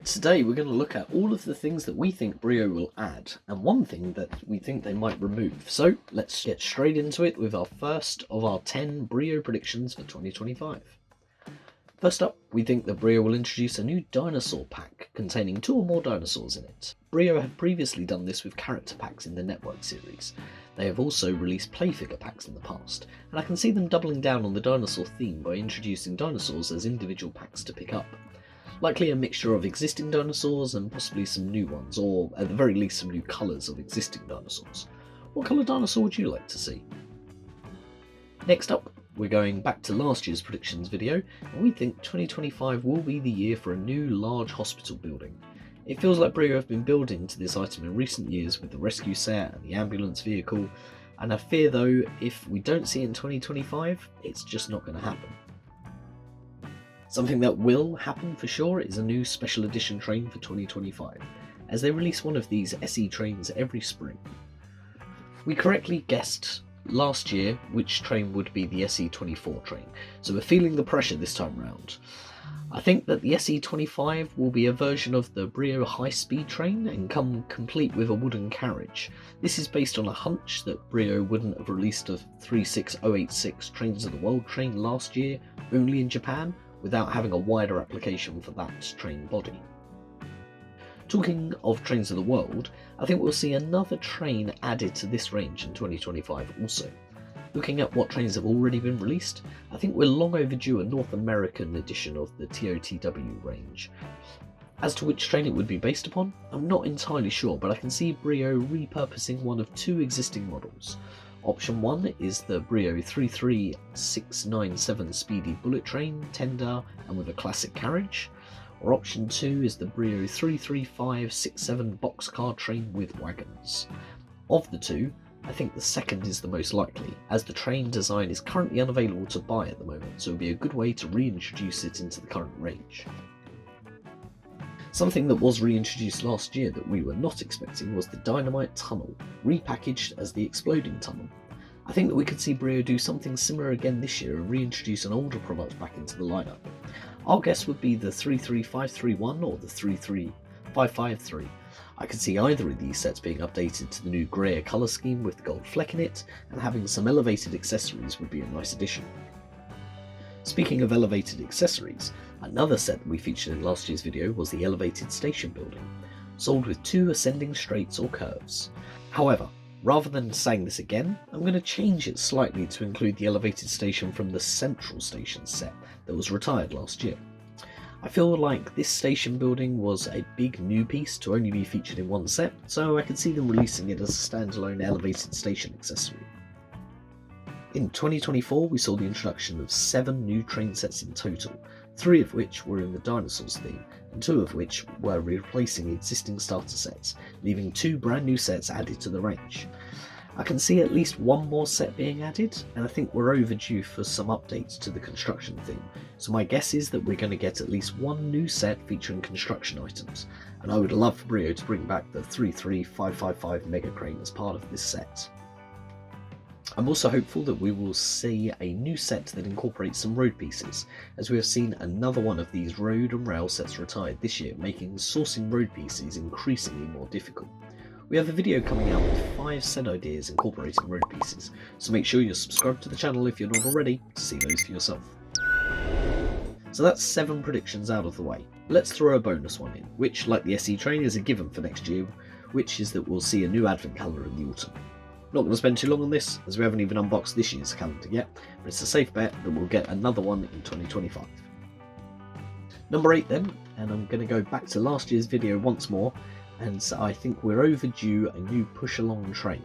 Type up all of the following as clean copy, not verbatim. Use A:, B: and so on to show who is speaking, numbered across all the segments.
A: Today we're going to look at all of the things that we think BRIO will add, and one thing that we think they might remove. So let's get straight into it with our first of our 10 BRIO predictions for 2025. First up, we think that BRIO will introduce a new Dinosaur Pack containing 2 or more dinosaurs in it. BRIO have previously done this with character packs in the Network series. They have also released playfigure packs in the past, and I can see them doubling down on the dinosaur theme by introducing dinosaurs as individual packs to pick up. Likely a mixture of existing dinosaurs and possibly some new ones, or at the very least some new colours of existing dinosaurs. What colour dinosaur would you like to see? Next up, we're going back to last year's predictions video, and we think 2025 will be the year for a new large hospital building. It feels like BRIO have been building to this item in recent years with the rescue set and the ambulance vehicle, and I fear though if we don't see it in 2025, it's just not going to happen. Something that will happen for sure is a new special edition train for 2025, as they release one of these SE trains every spring. We correctly guessed last year which train would be the SE24 train, so we're feeling the pressure this time round. I think that the SE25 will be a version of the BRIO high-speed train and come complete with a wooden carriage. This is based on a hunch that BRIO wouldn't have released a 36086 Trains of the World train last year only in Japan, without having a wider application for that train body. Talking of Trains of the World, I think we'll see another train added to this range in 2025 also. Looking at what trains have already been released, I think we're long overdue a North American edition of the TOTW range. As to which train it would be based upon, I'm not entirely sure, but I can see BRIO repurposing one of 2 existing models. Option 1 is the BRIO 33697 Speedy Bullet Train, tender and with a classic carriage, or option 2 is the BRIO 33567 Boxcar Train with wagons. Of the 2, I think the second is the most likely, as the train design is currently unavailable to buy at the moment, so it would be a good way to reintroduce it into the current range. Something that was reintroduced last year that we were not expecting was the Dynamite Tunnel, repackaged as the Exploding Tunnel. I think that we could see BRIO do something similar again this year and reintroduce an older product back into the lineup. Our guess would be the 33531 or the 33553. I could see either of these sets being updated to the new greyer colour scheme with the gold fleck in it, and having some elevated accessories would be a nice addition. Speaking of elevated accessories, another set that we featured in last year's video was the elevated station building, sold with 2 ascending straights or curves. However, rather than saying this again, I'm going to change it slightly to include the elevated station from the Central Station set that was retired last year. I feel like this station building was a big new piece to only be featured in one set, so I could see them releasing it as a standalone elevated station accessory. In 2024, we saw the introduction of 7 new train sets in total, 3 of which were in the Dinosaurs theme, and 2 of which were replacing existing starter sets, leaving 2 brand new sets added to the range. I can see at least 1 more set being added, and I think we're overdue for some updates to the construction theme, so my guess is that we're going to get at least 1 new set featuring construction items, and I would love for BRIO to bring back the 33555 Mega Crane as part of this set. I'm also hopeful that we will see a new set that incorporates some road pieces, as we have seen another one of these road and rail sets retired this year, making sourcing road pieces increasingly more difficult. We have a video coming out with 5 set ideas incorporating road pieces, so make sure you're subscribed to the channel if you're not already to see those for yourself. So that's 7 predictions out of the way. Let's throw a bonus one in, which, like the SE train, is a given for next year, which is that we'll see a new advent calendar in the autumn. Not going to spend too long on this, as we haven't even unboxed this year's calendar yet, but it's a safe bet that we'll get another one in 2025. Number 8 then, and I'm going to go back to last year's video once more, and so I think we're overdue a new Pushalong Train.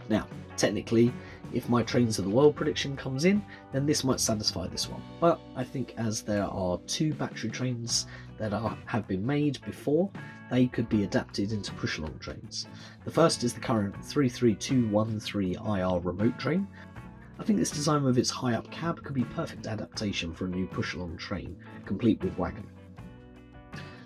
A: Now, technically, if my Trains of the World prediction comes in, then this might satisfy this one, but I think as there are 2 battery trains that have been made before, they could be adapted into Pushalong trains. The first is the current 33213IR remote train. I think this design with its high up cab could be perfect adaptation for a new Pushalong train, complete with wagon.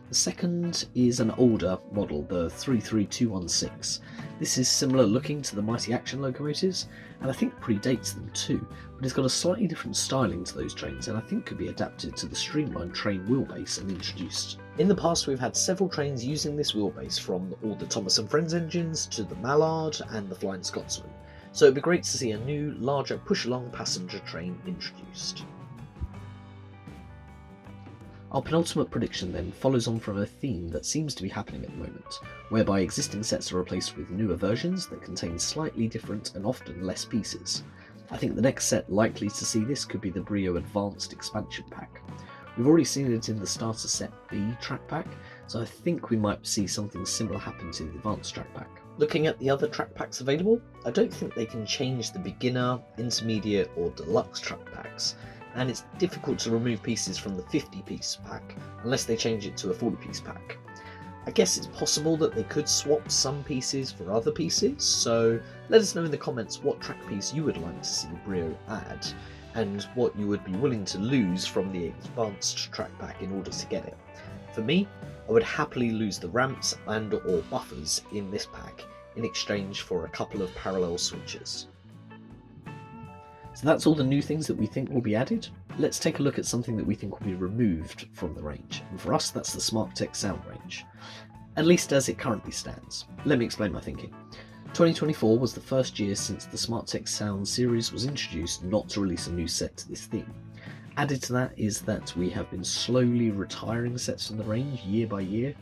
A: The second is an older model, the 33216. This is similar looking to the Mighty Action locomotives, and I think predates them too, but it's got a slightly different styling to those trains, and I think could be adapted to the streamlined train wheelbase and introduced. In the past we've had several trains using this wheelbase, from all the Thomas and Friends engines to the Mallard and the Flying Scotsman, so it'd be great to see a new, larger push-along passenger train introduced. Our penultimate prediction then follows on from a theme that seems to be happening at the moment, whereby existing sets are replaced with newer versions that contain slightly different and often less pieces. I think the next set likely to see this could be the BRIO Advanced Expansion Pack. We've already seen it in the Starter Set B track pack, so I think we might see something similar happen to the Advanced track pack. Looking at the other track packs available, I don't think they can change the beginner, intermediate or deluxe track packs, and it's difficult to remove pieces from the 50-piece pack unless they change it to a 40-piece pack. I guess it's possible that they could swap some pieces for other pieces, so let us know in the comments what track piece you would like to see BRIO add, and what you would be willing to lose from the advanced track pack in order to get it. For me, I would happily lose the ramps and or buffers in this pack in exchange for a couple of parallel switches. So that's all the new things that we think will be added. Let's take a look at something that we think will be removed from the range, and for us that's the Smarttech Sound range, at least as it currently stands. Let me explain my thinking. 2024 was the first year since the Smarttech Sound series was introduced not to release a new set to this theme. Added to that is that we have been slowly retiring sets from the range year by year,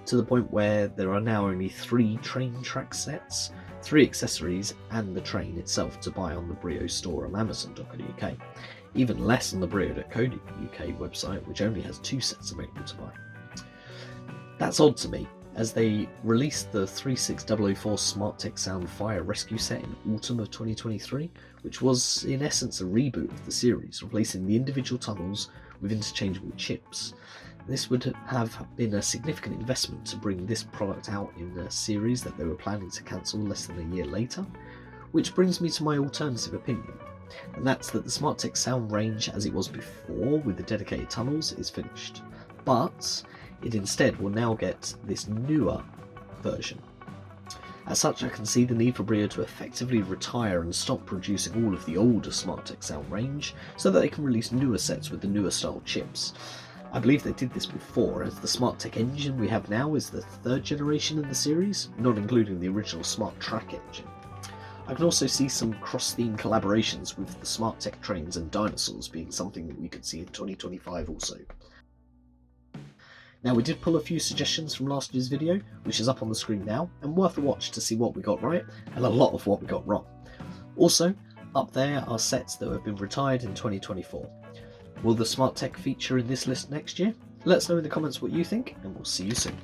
A: to the point where there are now only 3 train track sets, 3 accessories and the train itself to buy on the BRIO store on Amazon.co.uk, even less on the BRIO.co.uk website, which only has 2 sets available to buy. That's odd to me, as they released the 36004 Smarttech Sound Fire Rescue set in autumn of 2023, which was in essence a reboot of the series, replacing the individual tunnels with interchangeable chips. This would have been a significant investment to bring this product out in a series that they were planning to cancel less than a year later, which brings me to my alternative opinion, and that's that the Smarttech Sound range as it was before with the dedicated tunnels is finished, but it instead will now get this newer version. As such, I can see the need for BRIO to effectively retire and stop producing all of the older Smarttech Sound range so that they can release newer sets with the newer style chips. I believe they did this before, as the Smarttech engine we have now is the 3rd generation in the series, not including the original SmartTrack engine. I can also see some cross-theme collaborations with the Smarttech trains and dinosaurs being something that we could see in 2025 also. Now, we did pull a few suggestions from last year's video, which is up on the screen now, and worth a watch to see what we got right and a lot of what we got wrong. Also, up there are sets that have been retired in 2024. Will the Smarttech feature in this list next year? Let us know in the comments what you think, and we'll see you soon.